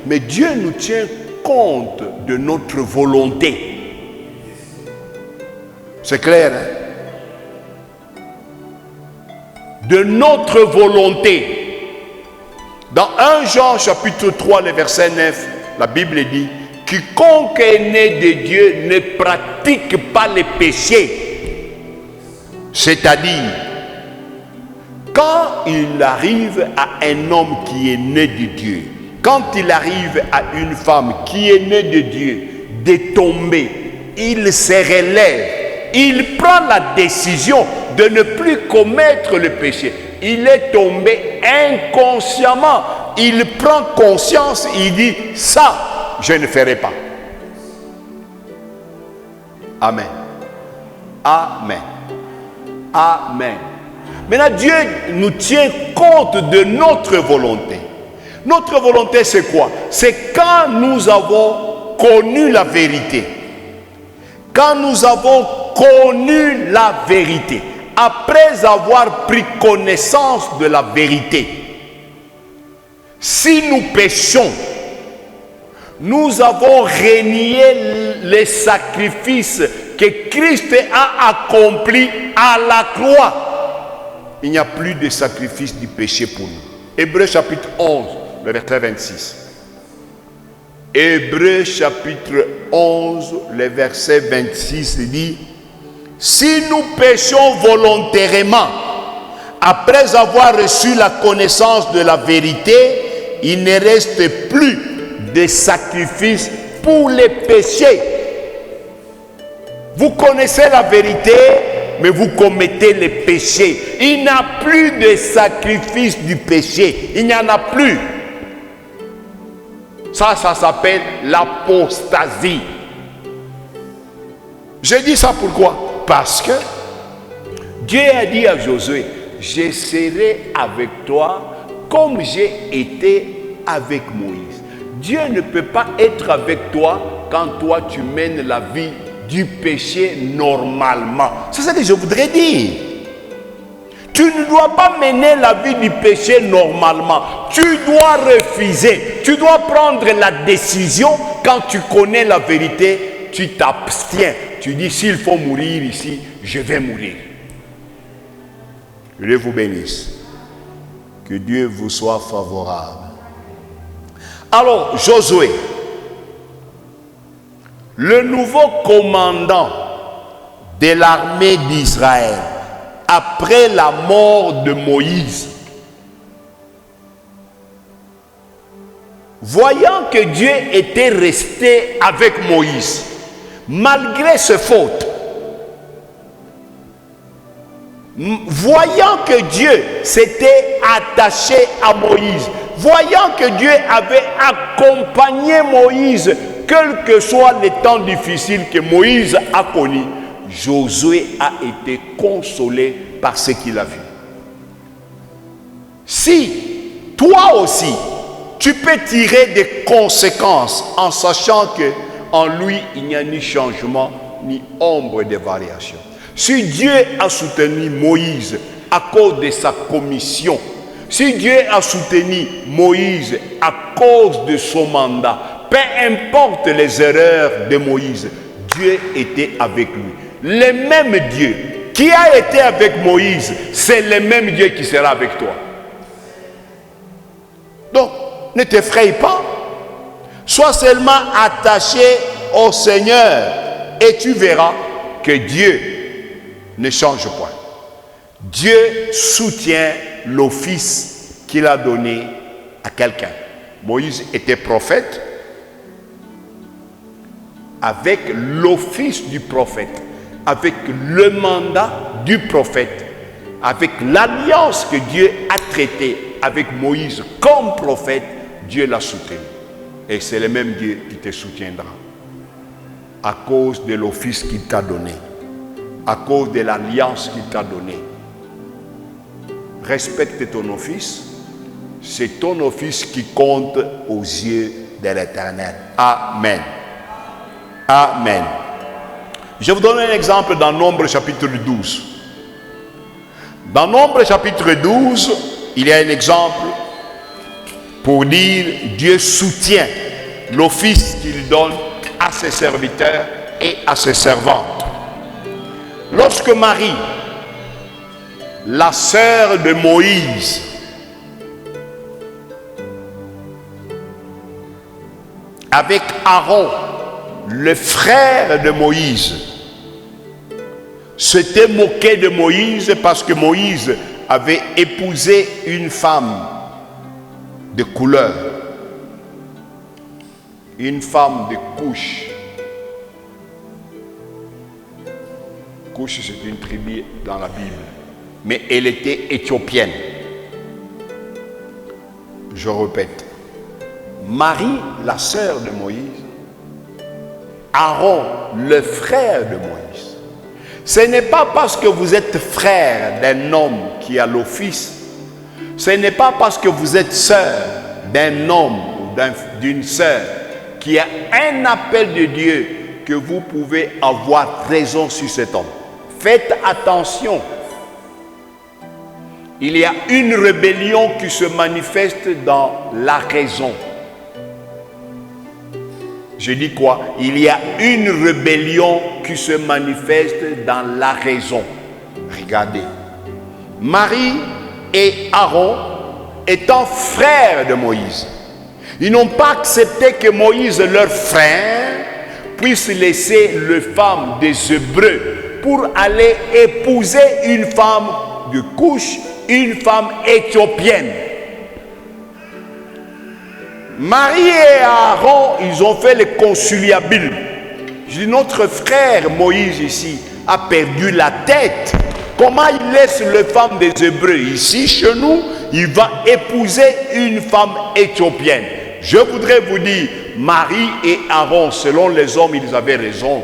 Mais Dieu nous tient compte de notre volonté. C'est clair, hein? De notre volonté. Dans 1 Jean chapitre 3, le verset 9, la Bible dit, quiconque est né de Dieu ne pratique pas les péchés. C'est-à-dire, quand il arrive à un homme qui est né de Dieu, quand il arrive à une femme qui est née de Dieu, de tomber, il se relève, il prend la décision de ne plus commettre le péché. Il est tombé inconsciemment. Il prend conscience, il dit, ça, je ne ferai pas. Amen. Amen. Amen. Maintenant, Dieu nous tient compte de notre volonté. Notre volonté, c'est quoi? C'est quand nous avons connu la vérité. Quand nous avons connu la vérité. Après avoir pris connaissance de la vérité, si nous péchons, nous avons renié les sacrifices que Christ a accomplis à la croix. Il n'y a plus de sacrifice du péché pour nous. Hébreux chapitre 11, le verset 26. Hébreux chapitre 11, le verset 26 dit, si nous péchons volontairement, après avoir reçu la connaissance de la vérité, il ne reste plus de sacrifice pour les péchés. Vous connaissez la vérité, mais vous commettez les péchés. Il n'y a plus de sacrifice du péché. Il n'y en a plus. Ça s'appelle l'apostasie. Je dis ça pourquoi? Parce que Dieu a dit à Josué, je serai avec toi comme j'ai été avec Moïse. Dieu ne peut pas être avec toi quand toi tu mènes la vie du péché normalement. C'est ça que je voudrais dire. Tu ne dois pas mener la vie du péché normalement. Tu dois refuser. Tu dois prendre la décision quand tu connais la vérité, tu t'abstiens. Tu dis, s'il faut mourir ici, je vais mourir. Que Dieu vous bénisse. Que Dieu vous soit favorable. Alors, Josué, le nouveau commandant de l'armée d'Israël, après la mort de Moïse, voyant que Dieu était resté avec Moïse, malgré ses fautes, voyant que Dieu s'était attaché à Moïse, voyant que Dieu avait accompagné Moïse, quels que soient les temps difficiles que Moïse a connus, Josué a été consolé par ce qu'il a vu. Si toi aussi, tu peux tirer des conséquences en sachant que en lui, il n'y a ni changement, ni ombre de variation. Si Dieu a soutenu Moïse à cause de sa commission, si Dieu a soutenu Moïse à cause de son mandat, peu importe les erreurs de Moïse, Dieu était avec lui. Le même Dieu qui a été avec Moïse, c'est le même Dieu qui sera avec toi. Donc, ne t'effraie pas. Sois seulement attaché au Seigneur et tu verras que Dieu ne change point. Dieu soutient l'office qu'il a donné à quelqu'un. Moïse était prophète. avec l'office du prophète, avec le mandat du prophète, avec l'alliance que Dieu a traitée avec Moïse comme prophète, Dieu l'a soutenu. Et c'est le même Dieu qui te soutiendra. À cause de l'office qu'il t'a donné, à cause de l'alliance qu'il t'a donnée. Respecte ton office, c'est ton office qui compte aux yeux de l'Éternel. Amen. Amen. Je vous donne un exemple dans Nombre chapitre 12. Dans Nombre chapitre 12, il y a un exemple pour dire Dieu soutient l'office qu'il donne à ses serviteurs et à ses servantes. Lorsque Marie, la sœur de Moïse, avec Aaron, le frère de Moïse, s'était moqué de Moïse parce que Moïse avait épousé une femme de couleur, une femme de Couche. Couche, c'est une tribu dans la Bible, mais elle était éthiopienne. Je répète, Marie, la sœur de Moïse, Aaron, le frère de Moïse. Ce n'est pas parce que vous êtes frère d'un homme qui a l'office, ce n'est pas parce que vous êtes sœur d'un homme ou d'une sœur qui a un appel de Dieu que vous pouvez avoir raison sur cet homme. Faites attention. Il y a une rébellion qui se manifeste dans la raison. Je dis quoi? Il y a une rébellion qui se manifeste dans la raison. Regardez. Marie et Aaron étant frères de Moïse, ils n'ont pas accepté que Moïse, leur frère, puisse laisser les femmes des Hébreux pour aller épouser une femme de Couche, une femme éthiopienne. Marie et Aaron, ils ont fait le conciliabule. Je dis, notre frère Moïse ici a perdu la tête. Comment il laisse les femmes des Hébreux ici chez nous? Il va épouser une femme éthiopienne. Je voudrais vous dire, Marie et Aaron, selon les hommes, ils avaient raison.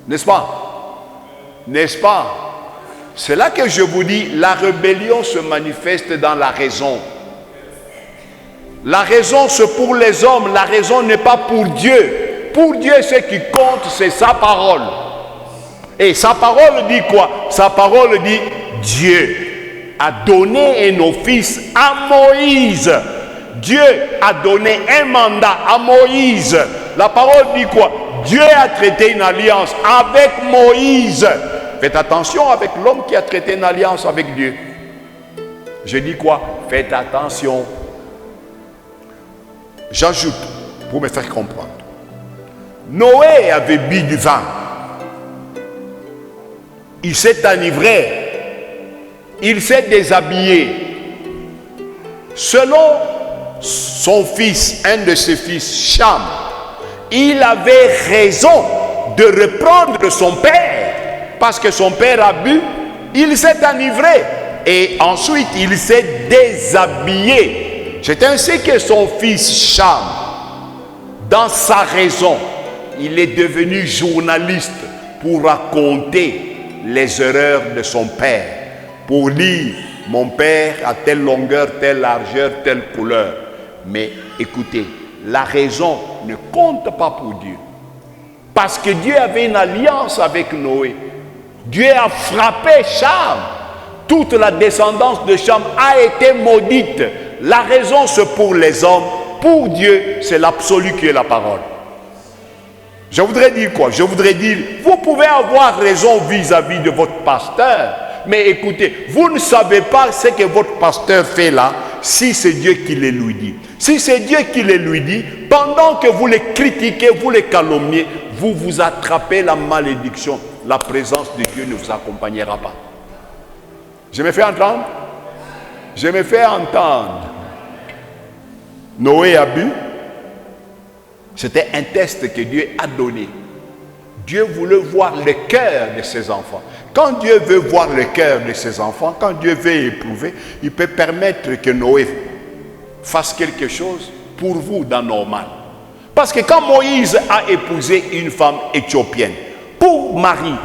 N'est-ce pas? N'est-ce pas? C'est là que je vous dis, la rébellion se manifeste dans la raison. La raison, c'est pour les hommes. La raison n'est pas pour Dieu. Pour Dieu, ce qui compte, c'est sa parole. Et sa parole dit quoi? Sa parole dit, Dieu a donné un office à Moïse. Dieu a donné un mandat à Moïse. La parole dit quoi? Dieu a traité une alliance avec Moïse. Faites attention avec l'homme qui a traité une alliance avec Dieu. Je dis quoi? Faites attention. J'ajoute, pour me faire comprendre. Noé avait bu du vin. Il s'est enivré. Il s'est déshabillé. Selon son fils, un de ses fils, Cham, il avait raison de reprendre son père. Parce que son père a bu, il s'est enivré. Et ensuite, il s'est déshabillé. C'est ainsi que son fils Cham, dans sa raison, il est devenu journaliste pour raconter les erreurs de son père. Pour dire, mon père a telle longueur, telle largeur, telle couleur. Mais écoutez, la raison ne compte pas pour Dieu. Parce que Dieu avait une alliance avec Noé. Dieu a frappé Cham. Toute la descendance de Cham a été maudite. La raison, c'est pour les hommes. Pour Dieu, c'est l'absolu qui est la parole. Je voudrais dire quoi? Je voudrais dire, vous pouvez avoir raison vis-à-vis de votre pasteur. Mais écoutez, vous ne savez pas ce que votre pasteur fait là, si c'est Dieu qui le lui dit. Si c'est Dieu qui le lui dit, pendant que vous les critiquez, vous les calomniez, vous vous attrapez la malédiction. La présence de Dieu ne vous accompagnera pas. Je me fais entendre? Je me fais entendre. Noé a bu. C'était un test que Dieu a donné. Dieu voulait voir le cœur de ses enfants. Quand Dieu veut voir le cœur de ses enfants, quand Dieu veut éprouver, il peut permettre que Noé fasse quelque chose pour vous dans normal. Parce que quand Moïse a épousé une femme éthiopienne, pour Marie,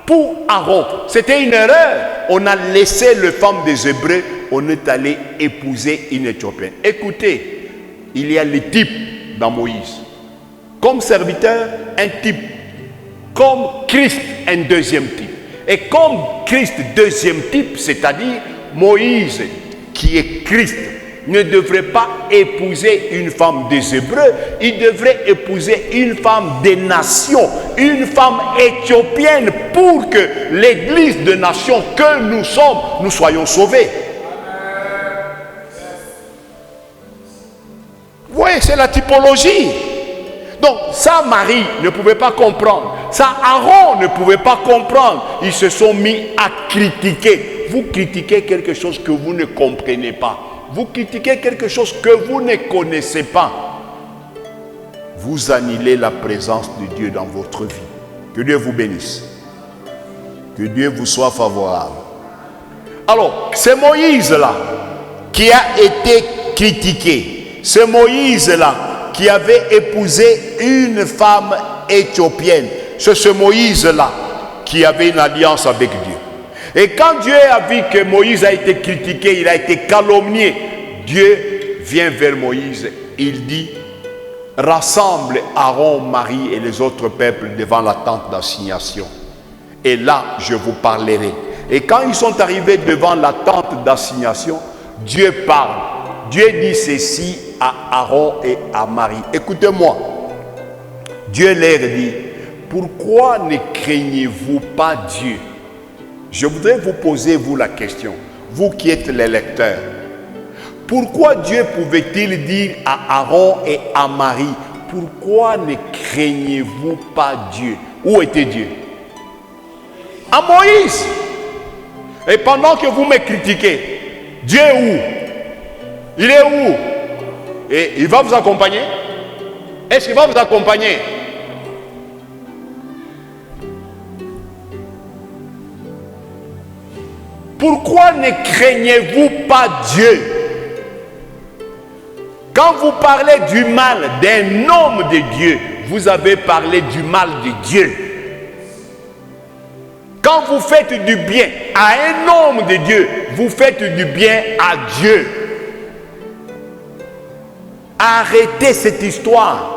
pour Aaron, c'était une erreur. On a laissé les femmes des Hébreux, on est allé épouser une éthiopienne. Écoutez, il y a les types dans Moïse. Comme serviteur, un type. Comme Christ, un deuxième type. Et comme Christ, deuxième type, c'est-à-dire Moïse, qui est Christ, ne devrait pas épouser une femme des Hébreux, il devrait épouser une femme des nations, une femme éthiopienne, pour que l'église de nations que nous sommes, nous soyons sauvés. Oui, c'est la typologie. Donc ça, Marie ne pouvait pas comprendre. Ça, Aaron ne pouvait pas comprendre. Ils se sont mis à critiquer. Vous critiquez quelque chose que vous ne comprenez pas. Vous critiquez quelque chose que vous ne connaissez pas. Vous annulez la présence de Dieu dans votre vie. Que Dieu vous bénisse. Que Dieu vous soit favorable. Alors, c'est Moïse-là qui a été critiqué. C'est Moïse-là qui avait épousé une femme éthiopienne. C'est ce Moïse-là qui avait une alliance avec Dieu. Et quand Dieu a vu que Moïse a été critiqué, il a été calomnié, Dieu vient vers Moïse, il dit, rassemble Aaron, Marie et les autres peuples devant la tente d'assignation. Et là, je vous parlerai. Et quand ils sont arrivés devant la tente d'assignation, Dieu parle. Dieu dit ceci à Aaron et à Marie. Écoutez-moi. Dieu leur dit, pourquoi ne craignez-vous pas Dieu? Je voudrais vous poser, vous, la question, vous qui êtes les lecteurs. Pourquoi Dieu pouvait-il dire à Aaron et à Marie, pourquoi ne craignez-vous pas Dieu? Où était Dieu? À Moïse. Et pendant que vous me critiquez, Dieu est où? Il est où? Et il va vous accompagner? Est-ce qu'il va vous accompagner? Pourquoi ne craignez-vous pas Dieu? Quand vous parlez du mal d'un homme de Dieu, vous avez parlé du mal de Dieu. Quand vous faites du bien à un homme de Dieu, vous faites du bien à Dieu. Arrêtez cette histoire.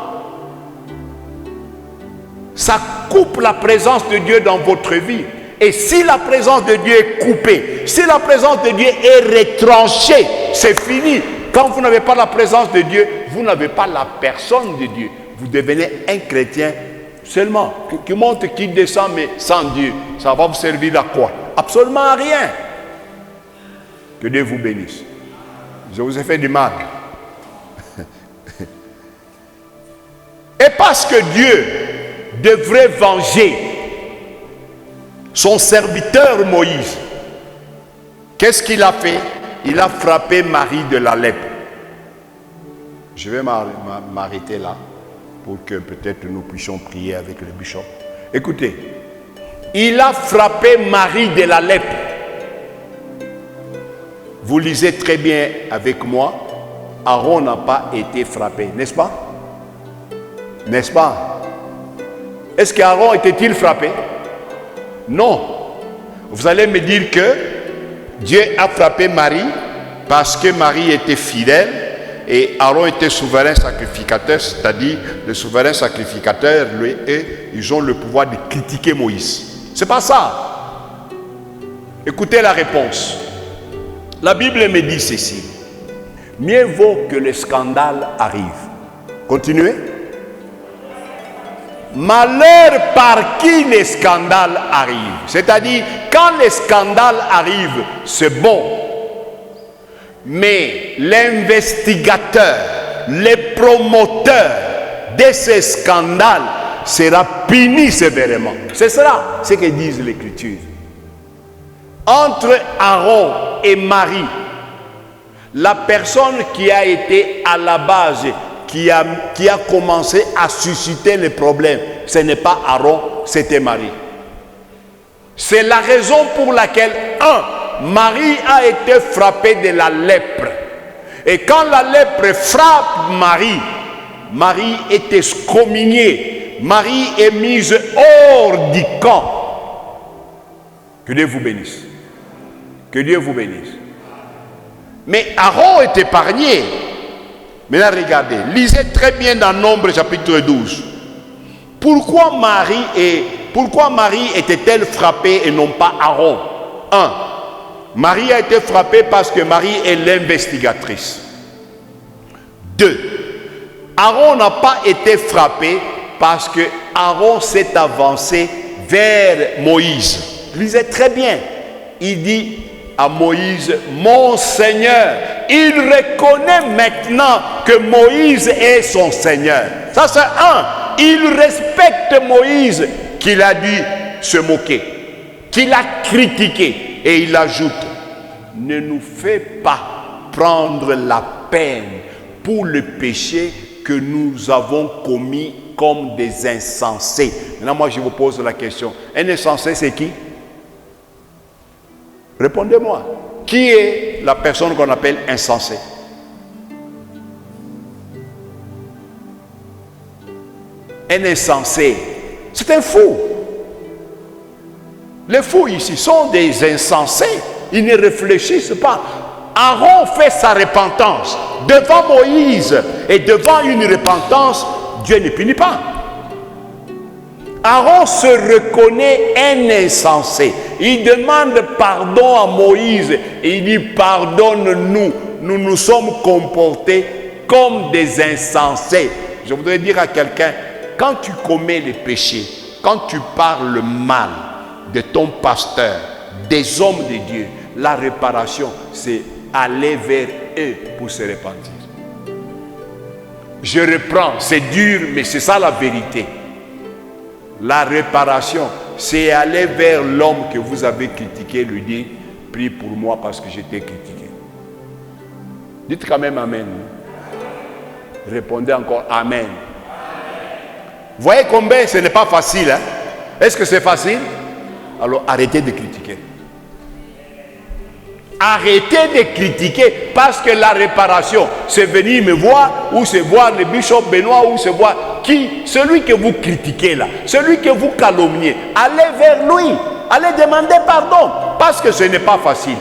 Ça coupe la présence de Dieu dans votre vie. Et si la présence de Dieu est coupée, si la présence de Dieu est retranchée, c'est fini. Quand vous n'avez pas la présence de Dieu, vous n'avez pas la personne de Dieu. Vous devenez un chrétien seulement, qui monte, qui descend, mais sans Dieu. Ça va vous servir à quoi? Absolument à rien. Que Dieu vous bénisse. Je vous ai fait du mal. Et parce que Dieu devrait venger son serviteur Moïse, qu'est-ce qu'il a fait? Il a frappé Marie de la lèpre. Je vais m'arrêter là pour que peut-être nous puissions prier avec le bishop. Écoutez, il a frappé Marie de la lèpre. Vous lisez très bien avec moi, Aaron n'a pas été frappé, n'est-ce pas? N'est-ce pas? Est-ce qu'Aaron était-il frappé? Non. Vous allez me dire que Dieu a frappé Marie parce que Marie était fidèle et Aaron était souverain sacrificateur, c'est-à-dire le souverain sacrificateur, lui, et ils ont le pouvoir de critiquer Moïse. C'est pas ça. Écoutez la réponse. La Bible me dit ceci. Mieux vaut que le scandale arrive. Continuez. Malheur par qui les scandales arrivent. C'est-à-dire, quand les scandales arrivent, c'est bon. Mais l'investigateur, le promoteur de ces scandales sera puni sévèrement. C'est cela, ce que disent les Écritures. Entre Aaron et Marie, la personne qui a été à la base qui a commencé à susciter les problèmes. Ce n'est pas Aaron, c'était Marie. C'est la raison pour laquelle, Marie a été frappée de la lèpre. Et quand la lèpre frappe Marie, Marie est excommuniée. Marie est mise hors du camp. Que Dieu vous bénisse. Que Dieu vous bénisse. Mais Aaron est épargné. Maintenant regardez, lisez très bien dans Nombre chapitre 12. Pourquoi Marie était-elle frappée et non pas Aaron? 1. Marie a été frappée parce que Marie est l'investigatrice. 2. Aaron n'a pas été frappé parce que Aaron s'est avancé vers Moïse. Lisez très bien. Il dit à Moïse, mon Seigneur. Il reconnaît maintenant que Moïse est son Seigneur. Ça c'est 1. Il respecte Moïse qu'il a dû se moquer, qu'il a critiqué. Et il ajoute, ne nous fais pas prendre la peine pour le péché que nous avons commis comme des insensés. Maintenant moi je vous pose la question, un insensé c'est qui? Répondez-moi. Qui est la personne qu'on appelle insensée? Un insensé, c'est un fou. Les fous ici sont des insensés. Ils ne réfléchissent pas. Aaron fait sa repentance devant Moïse. Et devant une repentance, Dieu ne punit pas. Aaron se reconnaît un insensé. Il demande pardon à Moïse. Et il dit, pardonne-nous. Nous nous sommes comportés comme des insensés. Je voudrais dire à quelqu'un, quand tu commets les péchés, quand tu parles mal de ton pasteur, des hommes de Dieu, la réparation, c'est aller vers eux pour se repentir. Je reprends, c'est dur, mais c'est ça la vérité. La réparation, c'est aller vers l'homme que vous avez critiqué, lui dire, prie pour moi parce que je t'ai critiqué. Dites quand même Amen. Répondez encore Amen. Vous voyez combien ce n'est pas facile, hein? Est-ce que c'est facile? Alors arrêtez de critiquer. Arrêtez de critiquer parce que la réparation, c'est venir me voir ou c'est voir le bishop Benoît ou c'est voir qui? Celui que vous critiquez là, celui que vous calomniez. Allez vers lui, allez demander pardon parce que ce n'est pas facile.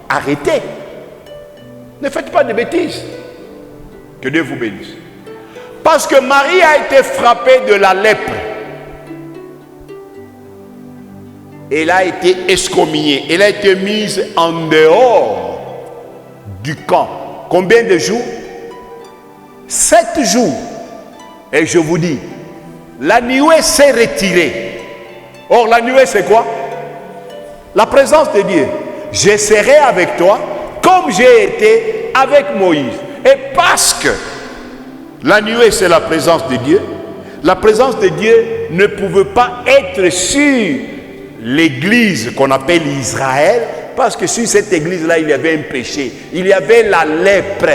Arrêtez. Ne faites pas de bêtises. Que Dieu vous bénisse. Parce que Marie a été frappée de la lèpre. Elle a été excommuniée. Elle a été mise en dehors du camp. Combien de jours? 7 jours. Et je vous dis, la nuée s'est retirée. Or, la nuée, c'est quoi? La présence de Dieu. Je serai avec toi comme j'ai été avec Moïse. Et parce que la nuée, c'est la présence de Dieu. La présence de Dieu ne pouvait pas être sur l'église qu'on appelle Israël, parce que sur cette église-là, il y avait un péché. Il y avait la lèpre.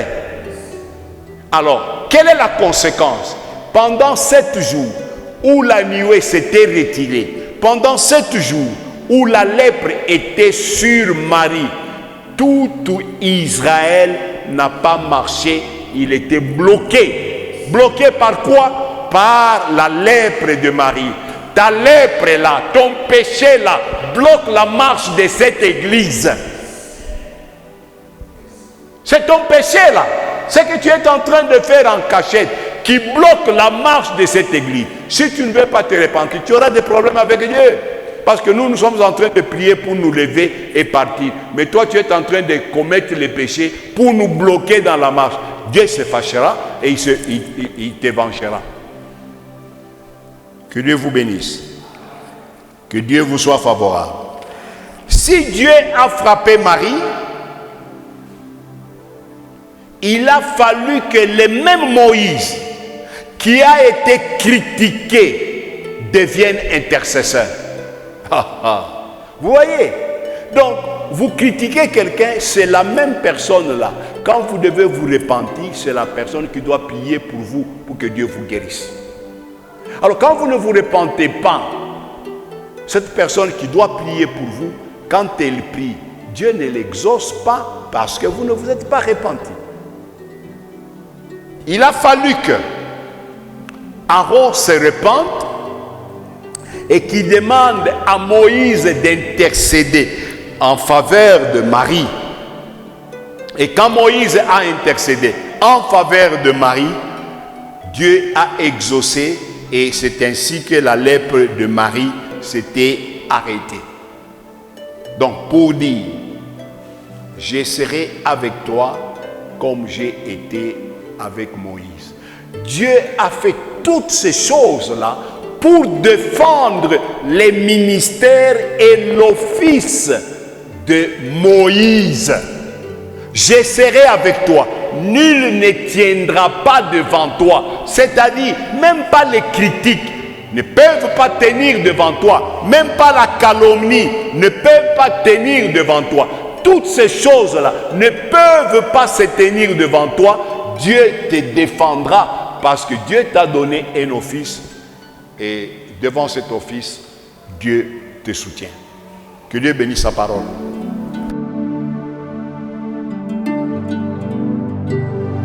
Alors, quelle est la conséquence? Pendant 7 jours où la nuée s'était retirée, pendant 7 jours où la lèpre était sur Marie, tout Israël n'a pas marché, il était bloqué. Bloqué par quoi? Par la lèpre de Marie. Ta lèpre là, ton péché là, bloque la marche de cette église. C'est ton péché là, ce que tu es en train de faire en cachette, qui bloque la marche de cette église. Si tu ne veux pas te repentir, tu auras des problèmes avec Dieu. Parce que nous sommes en train de prier pour nous lever et partir. Mais toi, tu es en train de commettre les péchés pour nous bloquer dans la marche. Dieu se fâchera et il te vengera. Que Dieu vous bénisse. Que Dieu vous soit favorable. Si Dieu a frappé Marie, il a fallu que le même Moïse qui a été critiqué devienne intercesseur. Vous voyez, Donc, vous critiquez quelqu'un, c'est la même personne-là. Quand vous devez vous repentir, c'est la personne qui doit prier pour vous, pour que Dieu vous guérisse. Alors, quand vous ne vous repentez pas, cette personne qui doit prier pour vous, quand elle prie, Dieu ne l'exauce pas parce que vous ne vous êtes pas repenti. Il a fallu que Aaron se repente et qu'il demande à Moïse d'intercéder en faveur de Marie. Et quand Moïse a intercédé en faveur de Marie, Dieu a exaucé et c'est ainsi que la lèpre de Marie s'était arrêtée. Donc pour dire, je serai avec toi comme j'ai été avec Moïse. Dieu a fait toutes ces choses-là pour défendre les ministères et l'office de Moïse. Je serai avec toi. Nul ne tiendra pas devant toi. C'est-à-dire, même pas les critiques ne peuvent pas tenir devant toi. Même pas la calomnie ne peuvent pas tenir devant toi. Toutes ces choses-là ne peuvent pas se tenir devant toi. Dieu te défendra parce que Dieu t'a donné un office. Et devant cet office, Dieu te soutient. Que Dieu bénisse sa parole.